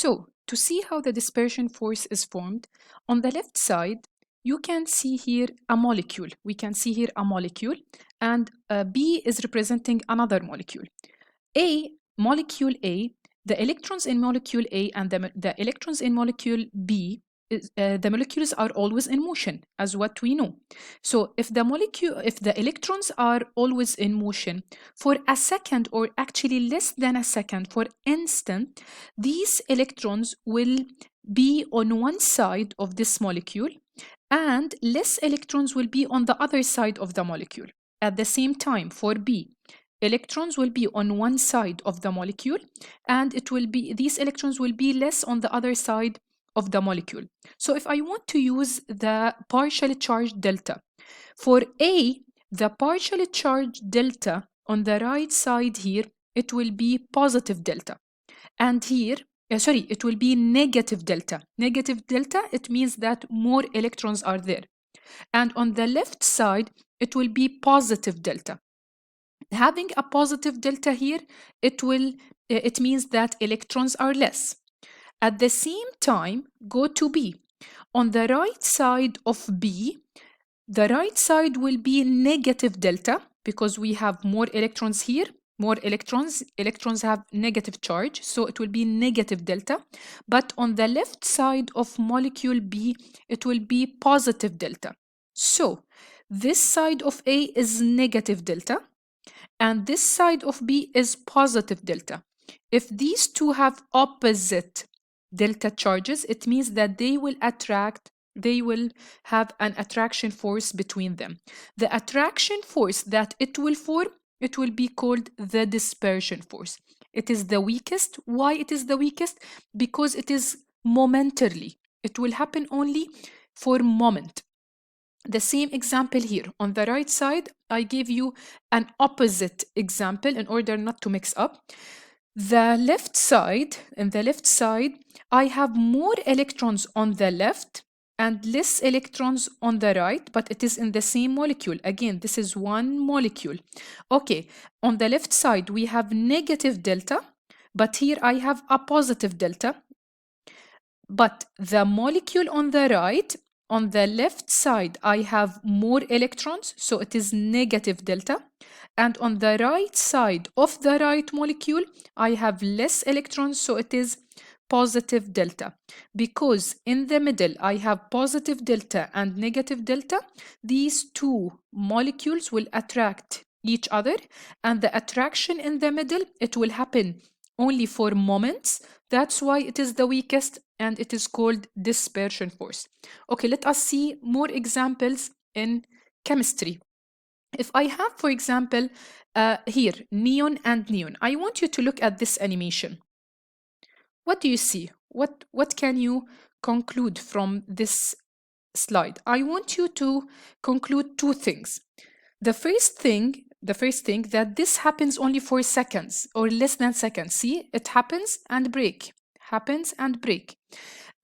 So, to see how the dispersion force is formed, on the left side, you can see here a molecule. We can see here a molecule, and B is representing another molecule. Molecule A, the electrons in molecule A and the electrons in molecule B, the molecules are always in motion, as what we know. So if the electrons are always in motion for a second, or actually less than a second, for instance, these electrons will be on one side of this molecule, and less electrons will be on the other side of the molecule. At the same time, for B, electrons will be on one side of the molecule, and these electrons will be less on the other side of the molecule. So if I want to use the partially charged delta, for A, the partially charged delta on the right side here, it will be positive delta. And here, it will be negative delta. Negative delta, it means that more electrons are there. And on the left side, it will be positive delta. Having a positive delta here, it means that electrons are less. At the same time, go to B. On the right side of B, the right side will be negative delta because we have more electrons here. More electrons have negative charge, so it will be negative delta. But on the left side of molecule B, it will be positive delta. So this side of A is negative delta, and this side of B is positive delta. If these two have opposite delta charges, it means that they will have an attraction force between them. The attraction force that it will form, it will be called the dispersion force. It is the weakest. Why it is the weakest? Because it is momentarily. It will happen only for a moment. The same example here. On the right side, I gave you an opposite example in order not to mix up. In the left side, I have more electrons on the left and less electrons on the right, but it is in the same molecule. Again, this is one molecule. Okay, on the left side, we have negative delta, but here I have a positive delta. But the molecule on the right, on the left side, I have more electrons, so it is negative delta. And on the right side of the right molecule, I have less electrons, so it is positive delta. Because in the middle, I have positive delta and negative delta, these two molecules will attract each other, and the attraction in the middle, it will happen only for moments. That's why it is the weakest, and it is called dispersion force. Okay, let us see more examples in chemistry. If I have, for example, here, neon and neon, I want you to look at this animation. What do you see? What can you conclude from this slide? I want you to conclude two things. The first thing that this happens only for seconds or less than seconds. See, it happens and break, happens and break.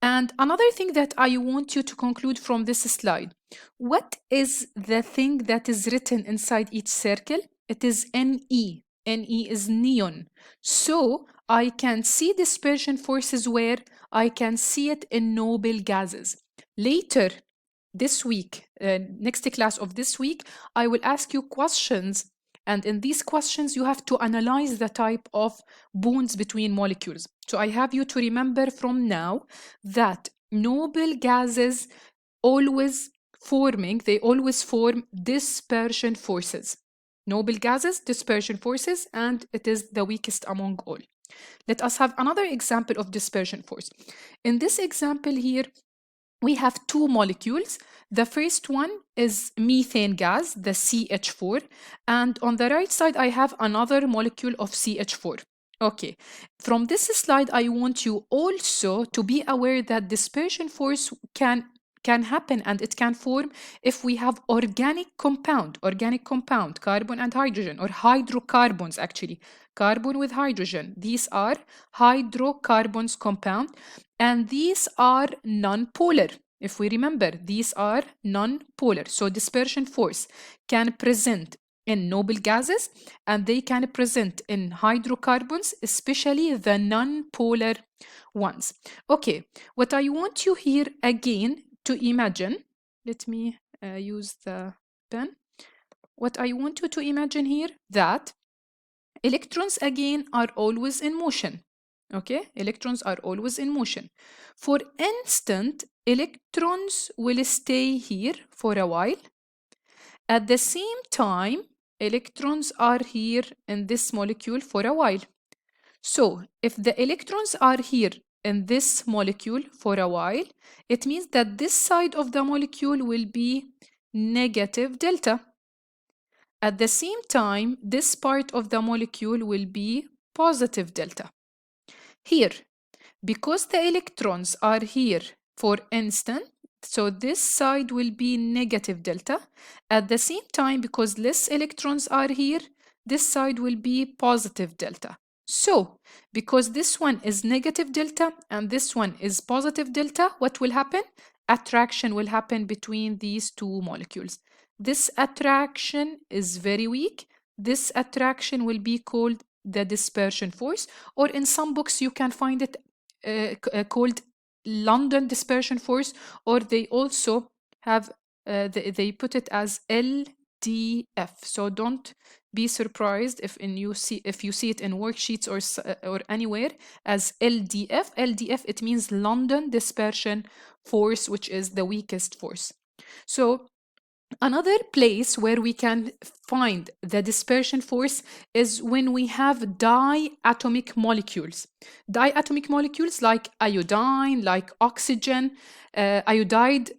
And another thing that I want you to conclude from this slide, what is the thing that is written inside each circle? It is Ne. Ne is neon. So I can see dispersion forces where I can see it in noble gases. Later this week, next class of this week, I will ask you questions. And in these questions, you have to analyze the type of bonds between molecules. So I have you to remember from now that noble gases always form dispersion forces. Noble gases, dispersion forces, and it is the weakest among all. Let us have another example of dispersion force. In this example here, we have two molecules. The first one is methane gas, the CH4, and on the right side I have another molecule of CH4. Okay, from this slide I want you also to be aware that dispersion force can happen and it can form if we have organic compound, carbon and hydrogen, or hydrocarbons actually, carbon with hydrogen. These are hydrocarbons compound, and these are non-polar. If we remember, these are non-polar. So dispersion force can present in noble gases, and they can present in hydrocarbons, especially the non-polar ones. Okay, what I want you here again to imagine, let me use the pen. What I want you to imagine here, that electrons again are always in motion. Okay, electrons are always in motion. For instant, electrons will stay here for a while. At the same time, electrons are here in this molecule for a while. So if the electrons are here in this molecule for a while, it means that this side of the molecule will be negative delta. At the same time, this part of the molecule will be positive delta. Here, because the electrons are here for instant, so this side will be negative delta. At the same time, because less electrons are here, this side will be positive delta. So, because this one is negative delta and this one is positive delta, what will happen? Attraction will happen between these two molecules. This attraction is very weak. This attraction will be called the dispersion force, or in some books you can find it called London dispersion force, or they also have they put it as LDF. So don't be surprised if you see it in worksheets or anywhere as LDF. LDF, it means London dispersion force, which is the weakest force. So another place where we can find the dispersion force is when we have diatomic molecules. Diatomic molecules like iodine, like oxygen, iodide.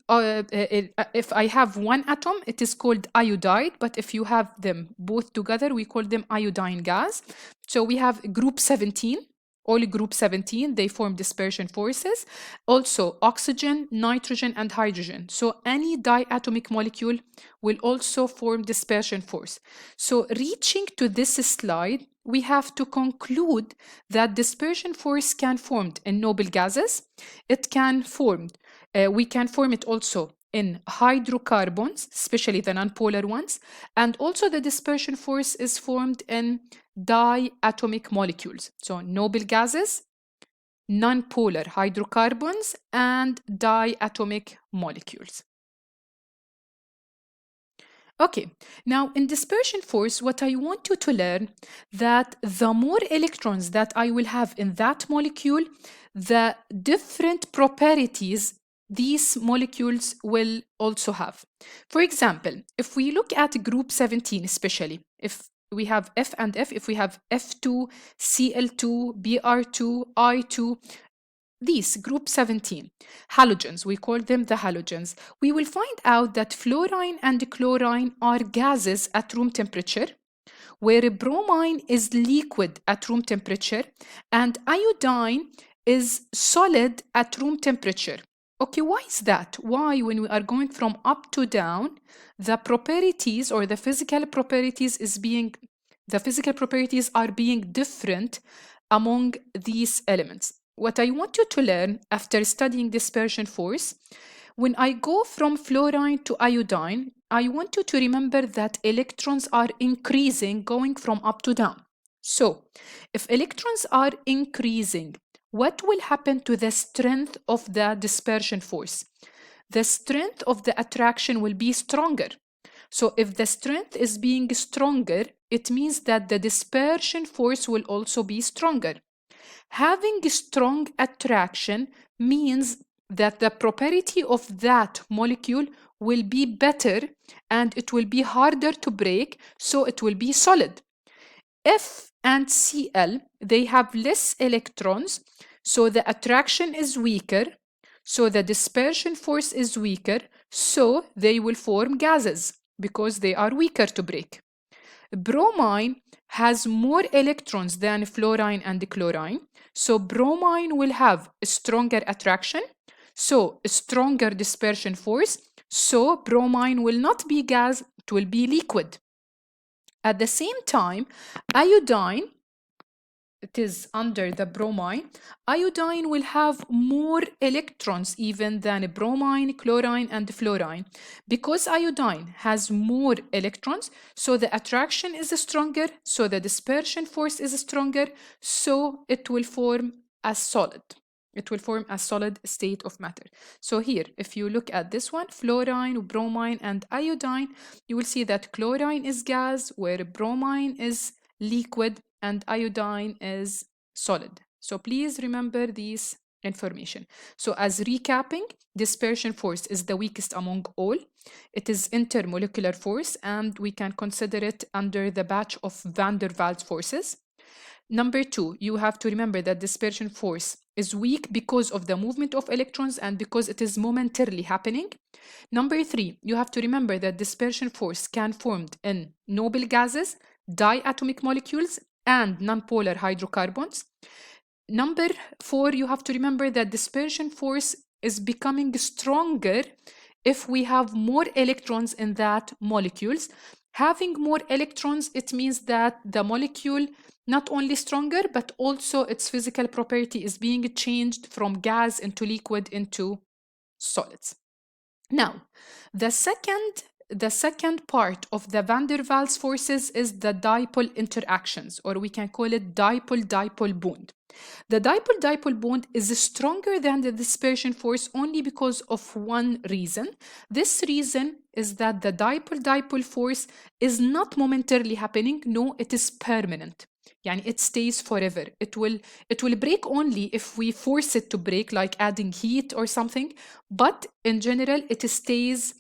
If I have one atom, it is called iodide, but if you have them both together, we call them iodine gas. So we have group 17. All group 17, they form dispersion forces. Also oxygen, nitrogen, and hydrogen. So any diatomic molecule will also form dispersion force. So reaching to this slide, we have to conclude that dispersion force can form in noble gases. It can form, we can form it also in hydrocarbons, especially the nonpolar ones, and also the dispersion force is formed in diatomic molecules. So noble gases, nonpolar hydrocarbons, and diatomic molecules. Okay, now in dispersion force, what I want you to learn that the more electrons that I will have in that molecule, the different properties these molecules will also have. For example, if we look at group 17 especially, if we have F and F, if we have F2, Cl2, Br2, I2, these group 17 halogens, we call them the halogens, we will find out that fluorine and chlorine are gases at room temperature, where bromine is liquid at room temperature and iodine is solid at room temperature. Okay, why is that? Why, when we are going from up to down, the properties or the physical properties are being different among these elements? What I want you to learn after studying dispersion force, when I go from fluorine to iodine, I want you to remember that electrons are increasing going from up to down. So, if electrons are increasing, what will happen to the strength of the dispersion force? The strength of the attraction will be stronger. So if the strength is being stronger, it means that the dispersion force will also be stronger. Having strong attraction means that the property of that molecule will be better and it will be harder to break, so it will be solid. F and Cl, they have less electrons, so the attraction is weaker, so the dispersion force is weaker, so they will form gases because they are weaker to break. Bromine has more electrons than fluorine and chlorine, so bromine will have a stronger attraction, so a stronger dispersion force, so bromine will not be gas, it will be liquid. At the same time, iodine it is under the bromine, iodine will have more electrons even than bromine, chlorine, and fluorine. Because iodine has more electrons, so the attraction is stronger, so the dispersion force is stronger, so it will form a solid. It will form a solid state of matter. So here, if you look at this one, fluorine, bromine, and iodine, you will see that chlorine is gas, where bromine is liquid, and iodine is solid. So please remember these information. So as recapping, dispersion force is the weakest among all. It is intermolecular force, and we can consider it under the batch of van der Waals forces. Number two, you have to remember that dispersion force is weak because of the movement of electrons and because it is momentarily happening. Number three, you have to remember that dispersion force can formed in noble gases, diatomic molecules, and nonpolar hydrocarbons. Number four, you have to remember that dispersion force is becoming stronger if we have more electrons in that molecules. Having more electrons, it means that the molecule not only stronger, but also its physical property is being changed from gas into liquid into solids. Now, the second part of the van der Waals forces is the dipole interactions, or we can call it dipole-dipole bond. The dipole-dipole bond is stronger than the dispersion force only because of one reason. This reason is that the dipole-dipole force is not momentarily happening. No, it is permanent. Yani it stays forever. It will break only if we force it to break, like adding heat or something. But in general, it stays.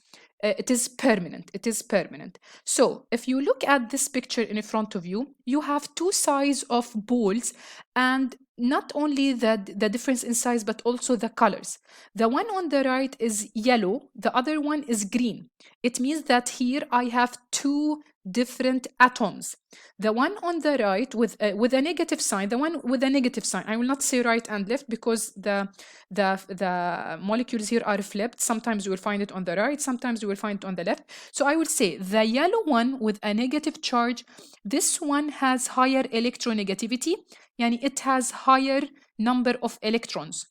It is permanent. It is permanent. So if you look at this picture in front of you, you have two sides of balls, and not only the difference in size, but also the colors. The one on the right is yellow, the other one is green. It means that here I have two different atoms. The one on the right with a negative sign, the one with a negative sign, I will not say right and left because the molecules here are flipped. Sometimes you will find it on the right, sometimes you will find it on the left. So I will say the yellow one with a negative charge, this one has higher electronegativity, yani it has higher number of electrons.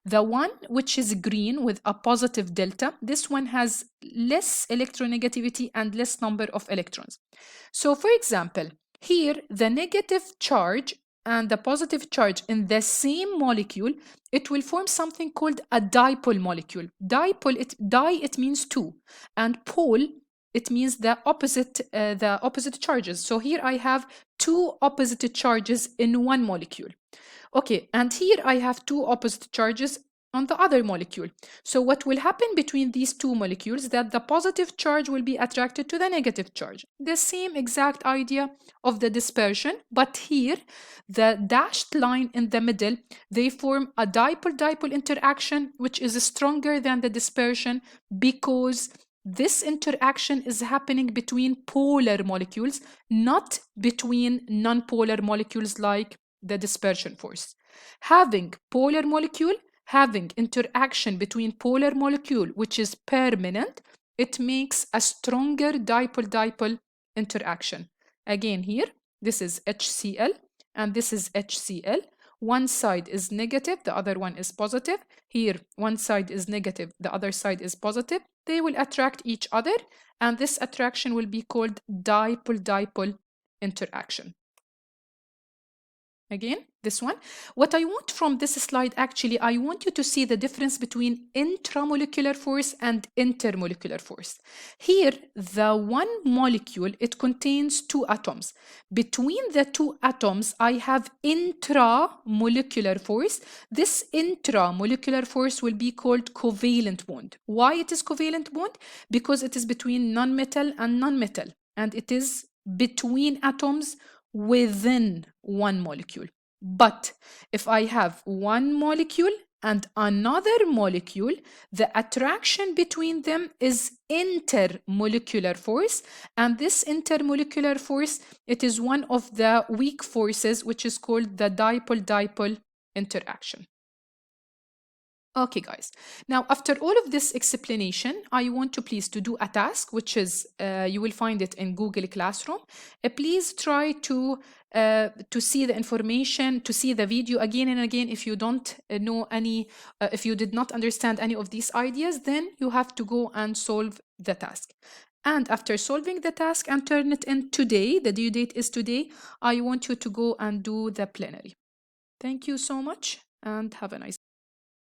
The one which is green with a positive delta, this one has less electronegativity and less number of electrons. So for example, here the negative charge and the positive charge in the same molecule, it will form something called a dipole molecule. Dipole, it means two, and pole, it means the opposite charges. So here I have two opposite charges in one molecule. Okay, and here I have two opposite charges on the other molecule. So what will happen between these two molecules, that the positive charge will be attracted to the negative charge. The same exact idea of the dispersion, but here the dashed line in the middle, they form a dipole-dipole interaction, which is stronger than the dispersion because this interaction is happening between polar molecules, not between non-polar molecules like the dispersion force. Having polar molecule, having interaction between polar molecule, which is permanent, it makes a stronger dipole-dipole interaction. Again here, this is HCl and this is HCl. One side is negative, the other one is positive. Here, one side is negative, the other side is positive. They will attract each other, and this attraction will be called dipole-dipole interaction. Again, this one. What I want from this slide, actually, I want you to see the difference between intramolecular force and intermolecular force. Here, the one molecule, it contains two atoms. Between the two atoms, I have intramolecular force. This intramolecular force will be called covalent bond. Why it is covalent bond? Because it is between nonmetal and nonmetal, and it is between atoms within one molecule. But if I have one molecule and another molecule, the attraction between them is intermolecular force, and this intermolecular force, it is one of the weak forces, which is called the dipole-dipole interaction. Okay, guys. Now, after all of this explanation, I want to please to do a task, which is you will find it in Google Classroom. Please try to see the information, to see the video again and again. If you don't know any, if you did not understand any of these ideas, then you have to go and solve the task. And after solving the task and turn it in today, the due date is today, I want you to go and do the plenary. Thank you so much and have a nice